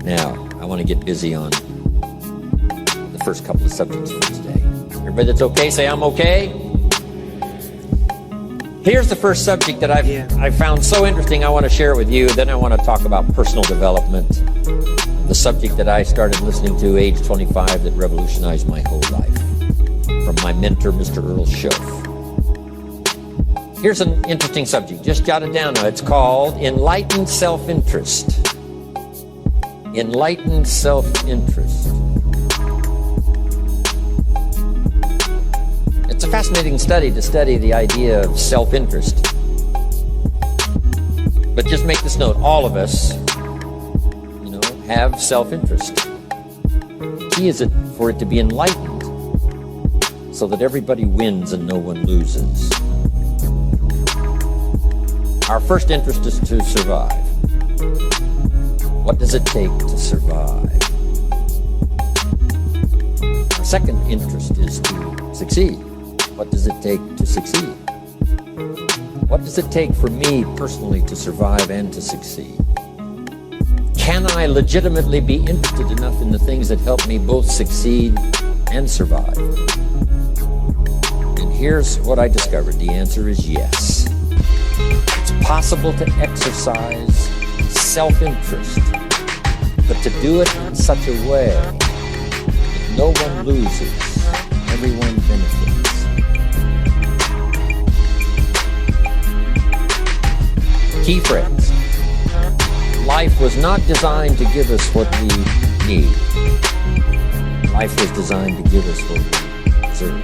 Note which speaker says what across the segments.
Speaker 1: Now, I want to get busy on the first couple of subjects for today. Everybody that's okay, say I'm okay. Here's the first subject that I found so interesting. I want to share it with you. Then I want to talk about personal development, the subject that I started listening to age 25 that revolutionized my whole life, from my mentor, Mr. Earl Schoaf. Here's an interesting subject. Just jot it down now. It's called Enlightened Self-Interest. Enlightened self-interest. It's a fascinating study to study the idea of self-interest. But just make this note, all of us, have self-interest. The key is for it to be enlightened so that everybody wins and no one loses. Our first interest is to survive. What does it take to survive? Our second interest is to succeed. What does it take to succeed? What does it take for me personally to survive and to succeed? Can I legitimately be interested enough in the things that help me both succeed and survive? And here's what I discovered. The answer is yes. It's possible to exercise self-interest, but to do it in such a way that no one loses, everyone benefits. Key phrase: life was not designed to give us what we need. Life was designed to give us what we deserve.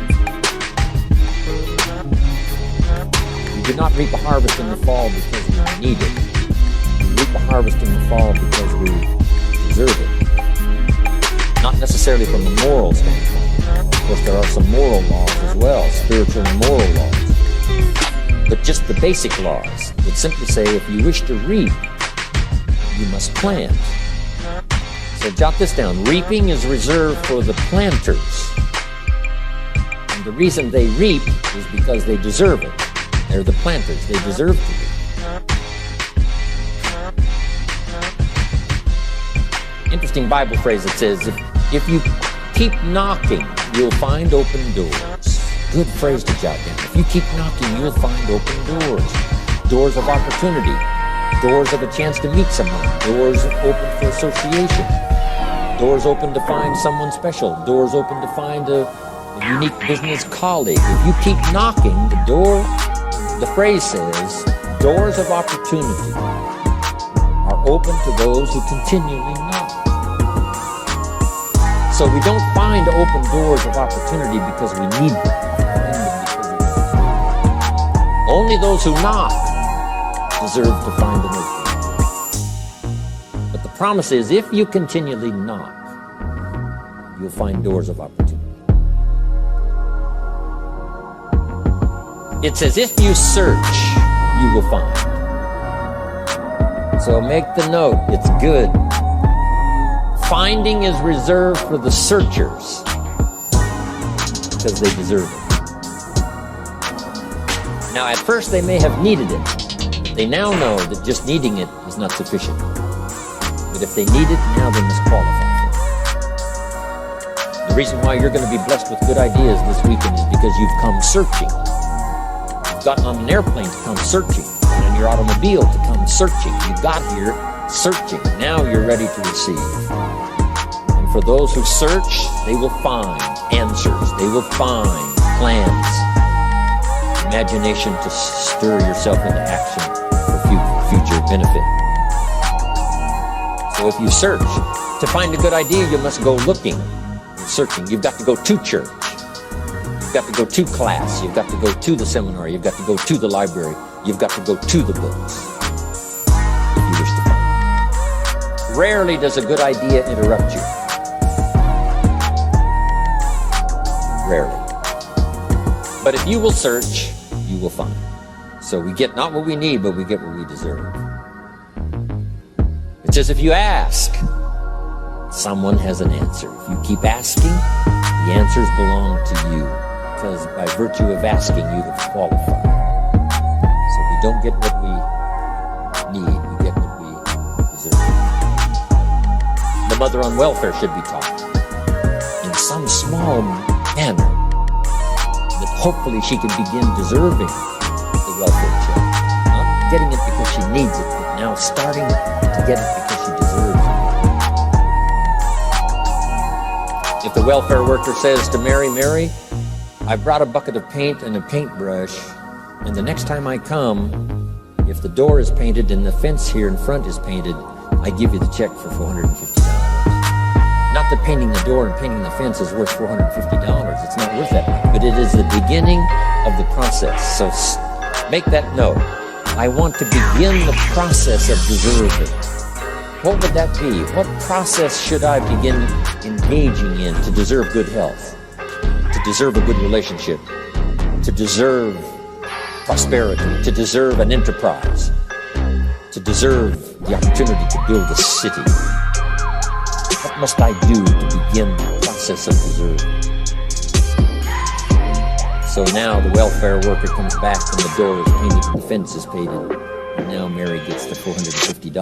Speaker 1: We do not reap a harvest in the fall because we need it. We reap a harvest in the fall because we deserve it. Not necessarily from a moral standpoint. Of course, there are some moral laws as well, spiritual and moral laws. But just the basic laws that simply say if you wish to reap, you must plant. So jot this down. Reaping is reserved for the planters. And the reason they reap is because they deserve it. They're the planters. They deserve to reap. Interesting Bible phrase that says, if you keep knocking, you'll find open doors. Good phrase to jot down. If you keep knocking, you'll find open doors. Doors of opportunity. Doors of a chance to meet someone. Doors open for association. Doors open to find someone special. Doors open to find a unique business colleague. If you keep knocking, the phrase says, doors of opportunity are open to those who continually knock. So we don't find open doors of opportunity because we need them. Only those who knock deserve to find an opening. But the promise is, if you continually knock, you'll find doors of opportunity. It says, if you search, you will find. So make the note, it's good. Finding is reserved for the searchers because they deserve it. Now, at first they may have needed it. They now know that just needing it is not sufficient. But if they need it, now they must qualify for it. The reason why you're going to be blessed with good ideas this weekend is because you've come searching. You've gotten on an airplane to come searching, and on your automobile to come searching. You got here searching. Now you're ready to receive. And for those who search, they will find answers. They will find plans. Imagination to stir yourself into action for future benefit. So if you search to find a good idea, you must go looking, searching. You've got to go to church. You've got to go to class. You've got to go to the seminar. You've got to go to the library. You've got to go to the books if you wish to find it. Rarely does a good idea interrupt you. Rarely. But if you will search, you will find. So we get not what we need, but we get what we deserve. It says if you ask, someone has an answer. If you keep asking, the answers belong to you. Because by virtue of asking, you have qualified. So we don't get what we need, we get what we deserve. the mother on welfare should be taught in some small manner, that hopefully she can begin deserving the welfare check. Not getting it because she needs it, but now starting to get it because she deserves it. If the welfare worker says to Mary, Mary, I brought a bucket of paint and a paintbrush, and the next time I come, if the door is painted and the fence here in front is painted, I give you the check for $450. Not that painting the door and painting the fence is worth $450. It's not worth that. But it is the beginning of the process. So make that note. I want to begin the process of deserving. What would that be? What process should I begin engaging in to deserve good health, to deserve a good relationship, to deserve prosperity, to deserve an enterprise, to deserve the opportunity to build a city? What must I do to begin the process of deserving? So now the welfare worker comes back and the door is painted and the fence is painted. And now Mary gets the $450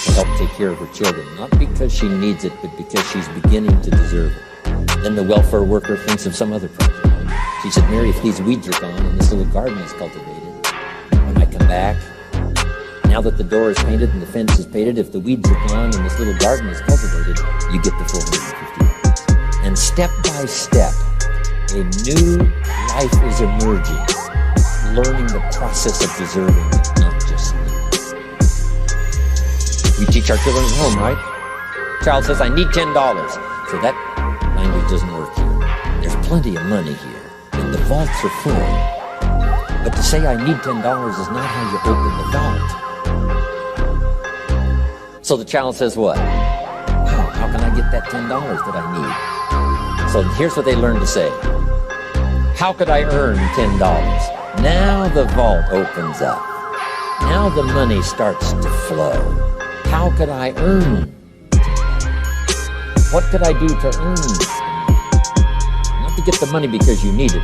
Speaker 1: to help take care of her children. Not because she needs it, but because she's beginning to deserve it. Then the welfare worker thinks of some other project. She said, Mary, if these weeds are gone and this little garden is cultivated, when I come back, now that the door is painted and the fence is painted, if the weeds are gone and this little garden is cultivated, you get the $450. And step by step, a new life is emerging, learning the process of deserving, not just needs. We teach our children at home, right? Child says, I need $10. So that language doesn't work here. There's plenty of money here, and the vaults are full. But to say I need $10 is not how you open the vault. So the child says what? Oh, how can I get that $10 that I need? So here's what they learn to say. How could I earn $10? Now the vault opens up. Now the money starts to flow. How could I earn $10? What could I do to earn $10? Not to get the money because you need it.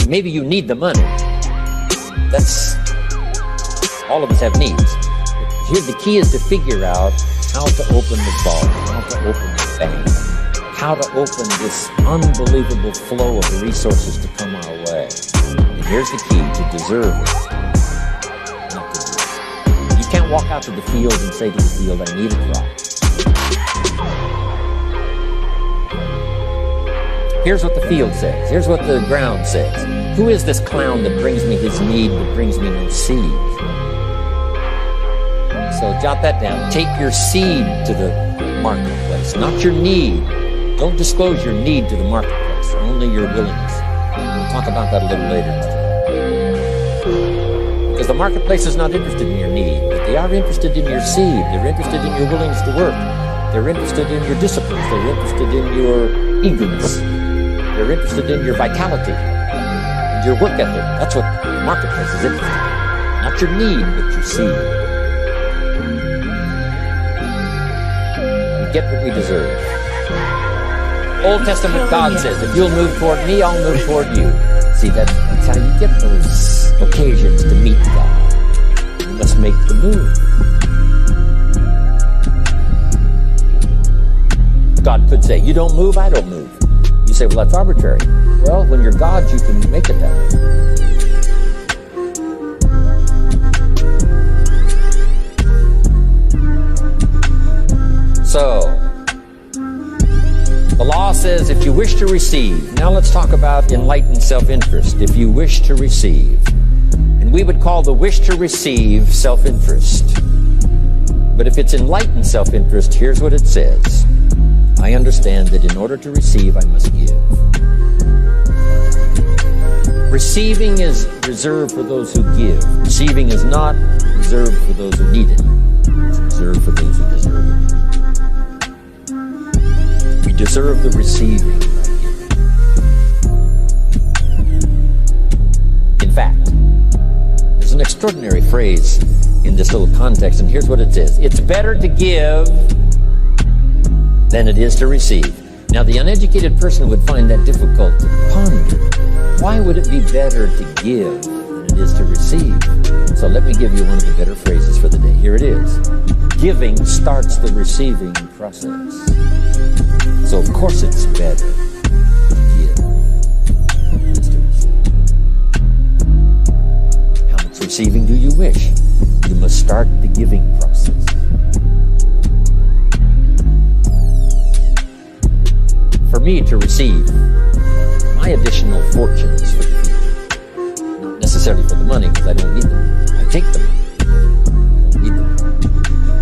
Speaker 1: Maybe you need the money. That's, all of us have needs. Here the key is to figure out how to open the vault, how to open the bank, how to open this unbelievable flow of resources to come our way. And here's the key, to deserve it, not to do it. You can't walk out to the field and say to the field, I need a crop. Here's what the field says. Here's what the ground says. Who is this clown that brings me his need but brings me no seed? So jot that down. Take your seed to the marketplace, not your need. Don't disclose your need to the marketplace, only your willingness. We'll talk about that a little later. Because the marketplace is not interested in your need, but they are interested in your seed. They're interested in your willingness to work. They're interested in your disciplines. They're interested in your eagerness. They're interested in your vitality, and your work ethic. That's what the marketplace is interested in. Not your need, but your seed. Get what we deserve. Old Testament God says, if you'll move toward me, I'll move toward you. See, that's how you get those occasions to meet God. You must make the move. God could say, you don't move, I don't move. You say, well, that's arbitrary. Well, when you're God, you can make it that way. So, the law says if you wish to receive, now let's talk about enlightened self-interest. If you wish to receive, and we would call the wish to receive self-interest. But if it's enlightened self-interest, here's what it says. I understand that in order to receive, I must give. Receiving is reserved for those who give. Receiving is not reserved for those who need it. It's reserved for those who deserve it. We deserve the receiving. In fact, there's an extraordinary phrase in this little context, and here's what it says. It's better to give than it is to receive. Now, the uneducated person would find that difficult to ponder. Why would it be better to give than it is to receive? So let me give you one of the better phrases for the day. Here it is. Giving starts the receiving process. So of course it's better to give than to receive. How much receiving do you wish? You must start the giving process. For me to receive my additional fortunes for the future, not necessarily for the money, because I don't need them. I take the money. I don't need them.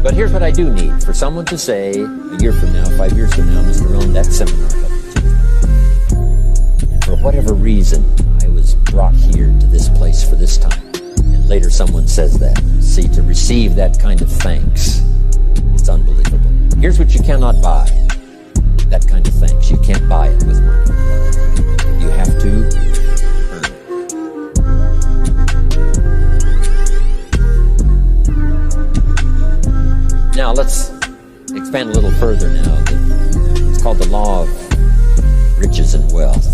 Speaker 1: But here's what I do need. For someone to say, a year from now, 5 years from now, Mr. Rohn, that seminar helped me change my life. And for whatever reason, I was brought here to this place for this time. And later someone says that. See, to receive that kind of thanks, it's unbelievable. Here's what you cannot buy. That kind of thanks. You can't buy it with money. You have to earn it. Now let's expand a little further now. It's called the law of riches and wealth.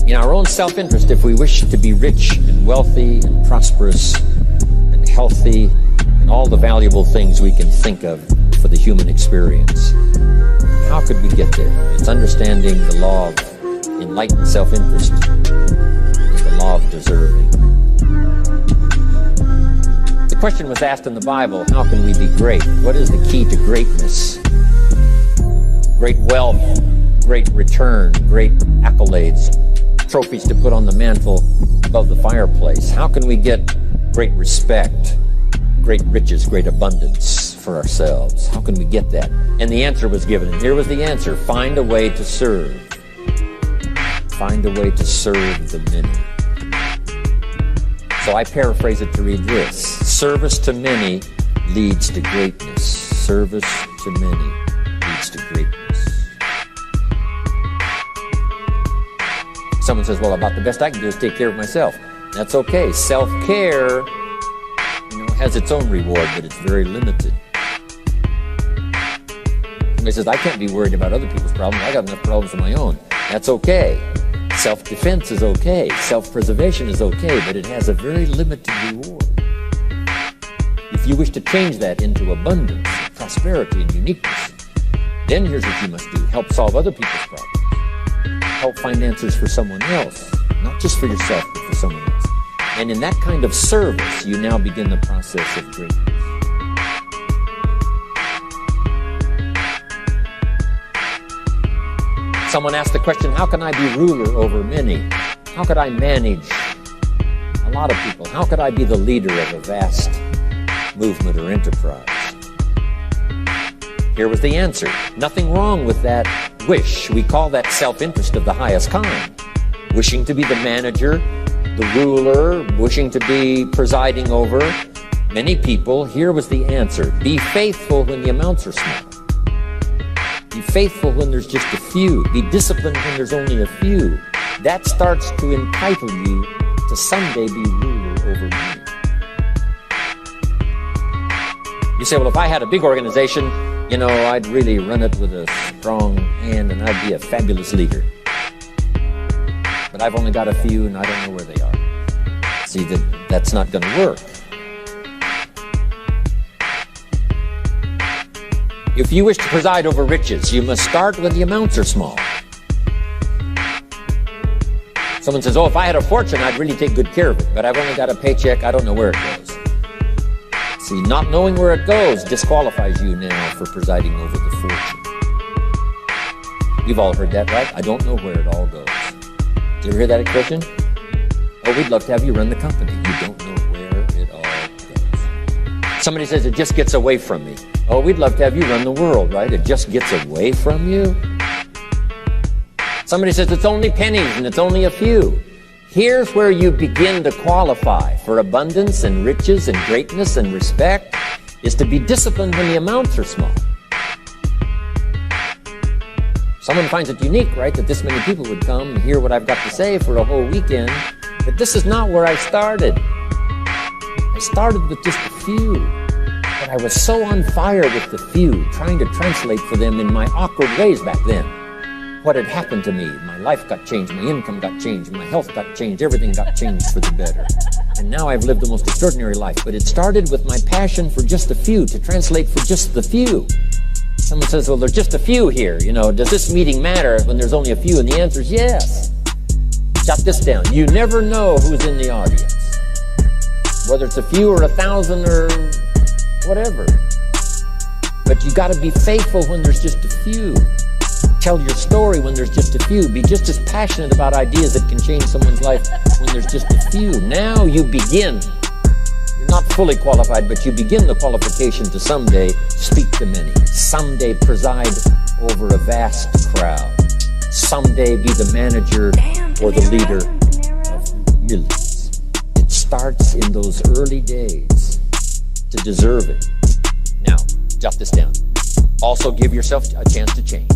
Speaker 1: In our own self-interest, if we wish to be rich and wealthy and prosperous and healthy and all the valuable things we can think of for the human experience, how could we get there? It's understanding the law of enlightened self-interest and the law of deserving. The question was asked in the Bible, how can we be great? What is the key to greatness? Great wealth, great return, great accolades, trophies to put on the mantle above the fireplace. How can we get great respect, great riches, great abundance for ourselves? How can we get that? And the answer was given. And here was the answer. Find a way to serve. Find a way to serve the many. So I paraphrase it to read this. Service to many leads to greatness. Service to many leads to greatness. Someone says, well, about the best I can do is take care of myself. That's okay. Self-care, has its own reward, but it's very limited. Somebody says, I can't be worried about other people's problems. I got enough problems of my own. That's okay. Self-defense is okay. Self-preservation is okay, but it has a very limited reward. If you wish to change that into abundance, prosperity, and uniqueness, then here's what you must do. Help solve other people's problems. Help find answers for someone else. Not just for yourself, but for someone else. And in that kind of service, you now begin the process of greatness. Someone asked the question, how can I be ruler over many? How could I manage a lot of people? How could I be the leader of a vast movement or enterprise? Here was the answer. Nothing wrong with that wish. We call that self-interest of the highest kind. Wishing to be the manager, the ruler, wishing to be presiding over many people. Here was the answer. Be faithful when the amounts are small. Be faithful when there's just a few. Be disciplined when there's only a few. That starts to entitle you to someday be ruler over many. You say, well, if I had a big organization, I'd really run it with a strong hand and I'd be a fabulous leader. But I've only got a few and I don't know where they are. See, that's not going to work. If you wish to preside over riches, you must start when the amounts are small. Someone says, if I had a fortune, I'd really take good care of it, but I've only got a paycheck, I don't know where it goes. See, not knowing where it goes disqualifies you now for presiding over the fortune. You've all heard that, right? I don't know where it all goes. Did you ever hear that expression? Oh, we'd love to have you run the company. You don't know where it all goes. Somebody says, it just gets away from me. Oh, we'd love to have you run the world, right? It just gets away from you. Somebody says, it's only pennies and it's only a few. Here's where you begin to qualify for abundance and riches and greatness and respect, is to be disciplined when the amounts are small. Someone finds it unique, right, that this many people would come and hear what I've got to say for a whole weekend, but this is not where I started. I started with just a few, but I was so on fire with the few, trying to translate for them in my awkward ways back then. What had happened to me. My life got changed, my income got changed, my health got changed, everything got changed for the better. And now I've lived the most extraordinary life. But it started with my passion for just a few, to translate for just the few. Someone says, well, there's just a few here. You know, does this meeting matter when there's only a few? And the answer is yes. Jot this down. You never know who's in the audience. Whether it's a few or 1,000 or whatever. But you got to be faithful when there's just a few. Tell your story when there's just a few. Be just as passionate about ideas that can change someone's life when there's just a few. Now you begin. You're not fully qualified, but you begin the qualification to someday speak to many. Someday preside over a vast crowd. Someday be the manager or the leader of millions. It starts in those early days to deserve it. Now, jot this down. Also give yourself a chance to change.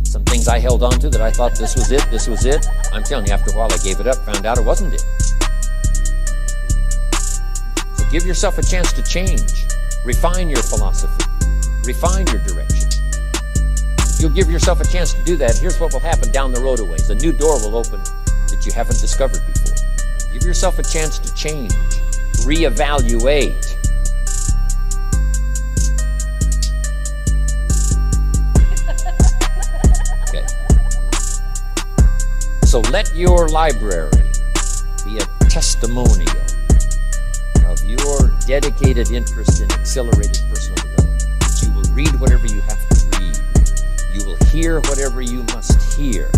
Speaker 1: Some things I held on to that I thought this was it. I'm telling you, after a while I gave it up, found out it wasn't it. So give yourself a chance to change. Refine your philosophy. Refine your direction. If you'll give yourself a chance to do that, here's what will happen down the road a ways. A new door will open that you haven't discovered before. Give yourself a chance to change. Reevaluate. So let your library be a testimonial of your dedicated interest in accelerated personal development. That you will read whatever you have to read. You will hear whatever you must hear.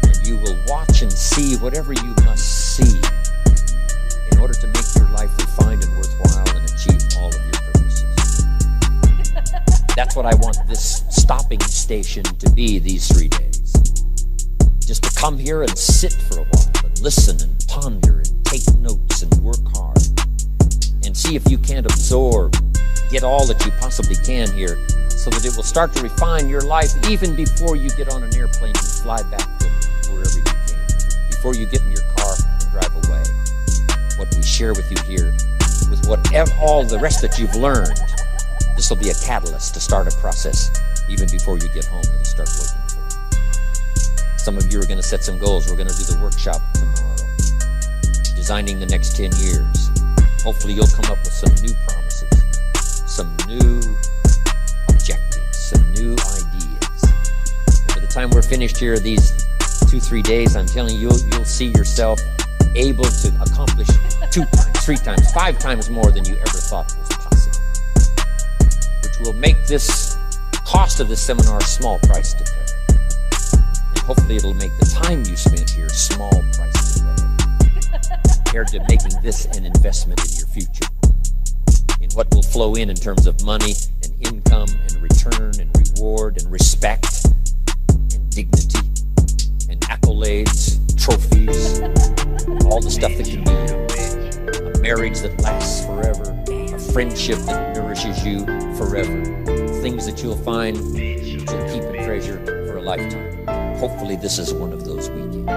Speaker 1: And you will watch and see whatever you must see in order to make your life refined and worthwhile and achieve all of your purposes. That's what I want this stopping station to be these 3 days. Just to come here and sit for a while and listen and ponder and take notes and work hard and see if you can't absorb, get all that you possibly can here so that it will start to refine your life even before you get on an airplane and fly back to wherever you came. Before you get in your car and drive away. What we share with you here, with whatever, all the rest that you've learned, this will be a catalyst to start a process even before you get home and start working. Some of you are going to set some goals. We're going to do the workshop tomorrow. Designing the next 10 years. Hopefully you'll come up with some new promises, some new objectives, some new ideas. And by the time we're finished here, these 2-3 days, I'm telling you, you'll see yourself able to accomplish 2 times, 3 times, 5 times more than you ever thought was possible. Which will make this cost of this seminar a small price to pay. Hopefully it'll make the time you spent here a small price to pay compared to making this an investment in your future, in what will flow in terms of money and income and return and reward and respect and dignity and accolades, trophies, all the stuff that can be yours. A marriage that lasts forever, a friendship that nourishes you forever, things that you'll find that you'll keep and treasure for a lifetime. Hopefully this is one of those weekends.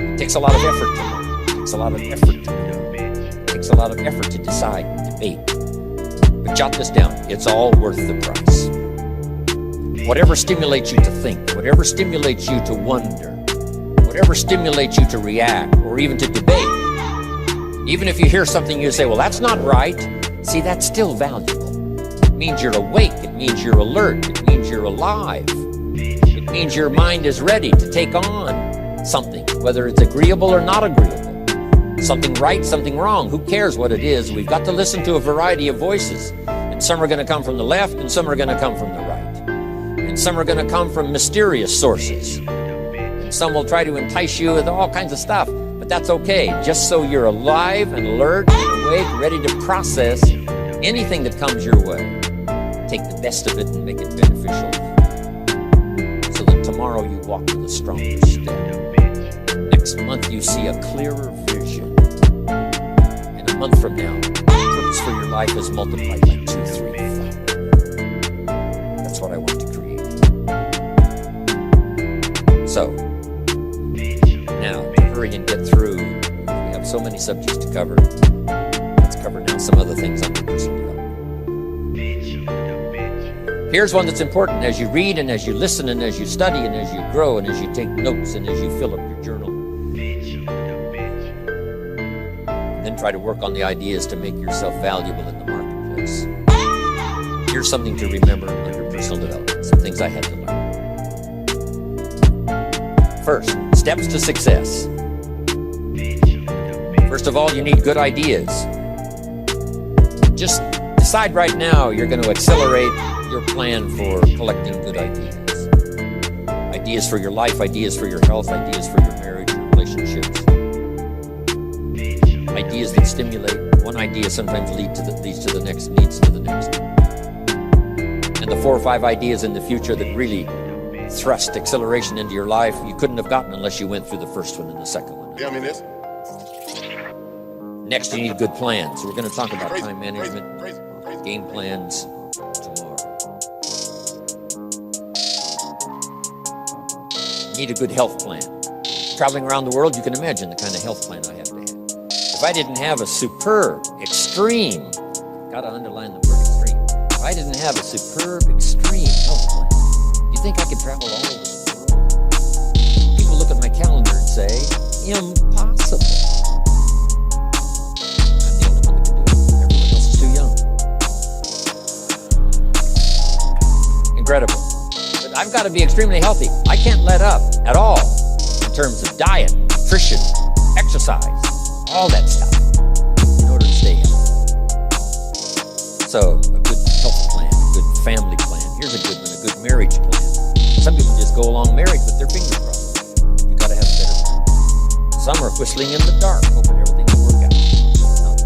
Speaker 1: It takes a lot of effort to learn. It takes a lot of effort to know. It takes a lot of effort to decide and debate. But jot this down. It's all worth the price. Whatever stimulates you to think, whatever stimulates you to wonder, whatever stimulates you to react or even to debate, even if you hear something you say, well, that's not right. See, that's still valuable. It means you're awake. It means you're alert. It means you're alive. It means your mind is ready to take on something, whether it's agreeable or not agreeable. Something right, something wrong. Who cares what it is? We've got to listen to a variety of voices. And some are going to come from the left, and some are going to come from the right. And some are going to come from mysterious sources. And some will try to entice you with all kinds of stuff. But that's okay. Just so you're alive and alert and awake, ready to process anything that comes your way. Take the best of it and make it beneficial. Tomorrow you walk with a stronger step. Next month you see a clearer vision. And a month from now, the purpose for your life is multiplied by 2, 3, 5. That's what I want to create. So, now to hurry and get through. We have so many subjects to cover. Let's cover now some other things on the personal development. Here's one that's important as you read and as you listen and as you study and as you grow and as you take notes and as you fill up your journal. try to work on the ideas to make yourself valuable in the marketplace. Here's something to remember under personal development, some things I had to learn. First, steps to success. First of all, you need good ideas. Just decide right now you're going to accelerate your plan for collecting good ideas. Ideas for your life, ideas for your health, ideas for your marriage, your relationships. Ideas that stimulate. One idea sometimes leads to the next, leads to the next. And the 4 or 5 ideas in the future that really thrust acceleration into your life, you couldn't have gotten unless you went through the first one and the second one.
Speaker 2: Yeah, I mean this.
Speaker 1: Next, you need good plans. We're going to talk about time management, game plans tomorrow. You need a good health plan. Traveling around the world, you can imagine the kind of health plan I have to have. If I didn't have a superb, extreme, gotta underline the word extreme. If I didn't have a superb, extreme health plan, do you think I could travel all over the world? People look at my calendar and say, impossible. I'm the only one that can do it. Everyone else is too young. Incredible. But I've got to be extremely healthy. I can't let up at all in terms of diet, nutrition, exercise, all that stuff in order to stay healthy. So a good health plan, a good family plan. Here's a good one, a good marriage plan. Some people just go along married with their fingers crossed. You got to have a better plan. Some are whistling in the dark, hoping everything will work out.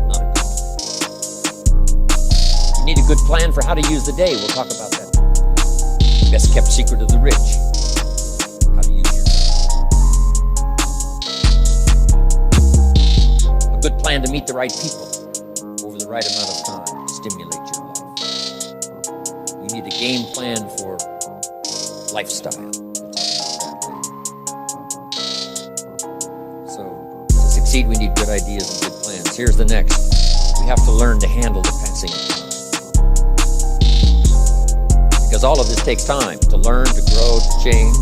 Speaker 1: Not a good plan. You need a good plan for how to use the day. We'll talk about that. Best kept secret of the rich. How to use your time. A good plan to meet the right people over the right amount of time to stimulate your life. You need a game plan for lifestyle. We'll talk about that later. So to succeed, we need good ideas and good plans. Here's the next. We have to learn to handle the passing of time. Because all of this takes time to learn, to grow, to change.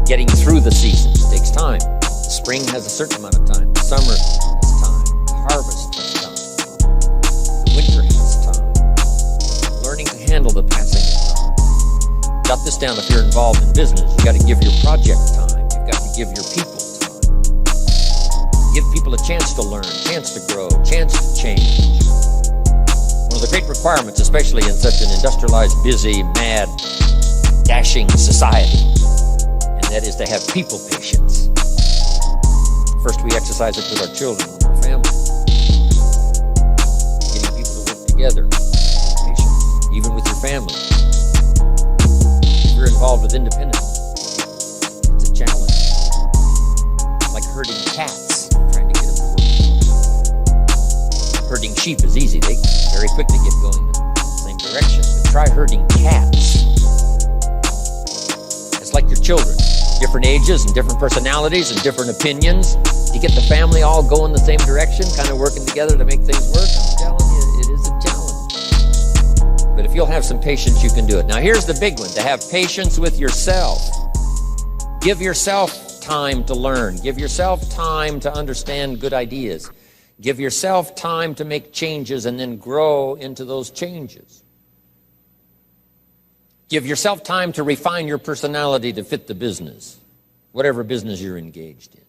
Speaker 1: Getting through the seasons takes time. The spring has a certain amount of time. The summer has time. The harvest has time. The winter has time. Learning to handle the passing of time. Jot this down if you're involved in business. You got to give your project time. You've got to give your people time. Give people a chance to learn, chance to grow, chance to change. One of the great requirements, especially in such an industrialized, busy, mad, dashing society, and that is to have people patience. First, we exercise it with our children and our family. Getting people to work together, patience, even with your family. If you're involved with independence, it's a challenge. Like herding cats, trying to get them to work together. Herding sheep is easy. They very quickly get going in the same direction. But try herding cats. It's like your children. Different ages and different personalities and different opinions. You get the family all going the same direction, kind of working together to make things work. I'm telling you, it is a challenge. But if you'll have some patience, you can do it. Now here's the big one, to have patience with yourself. Give yourself time to learn. Give yourself time to understand good ideas. Give yourself time to make changes and then grow into those changes. Give yourself time to refine your personality to fit the business, whatever business you're engaged in.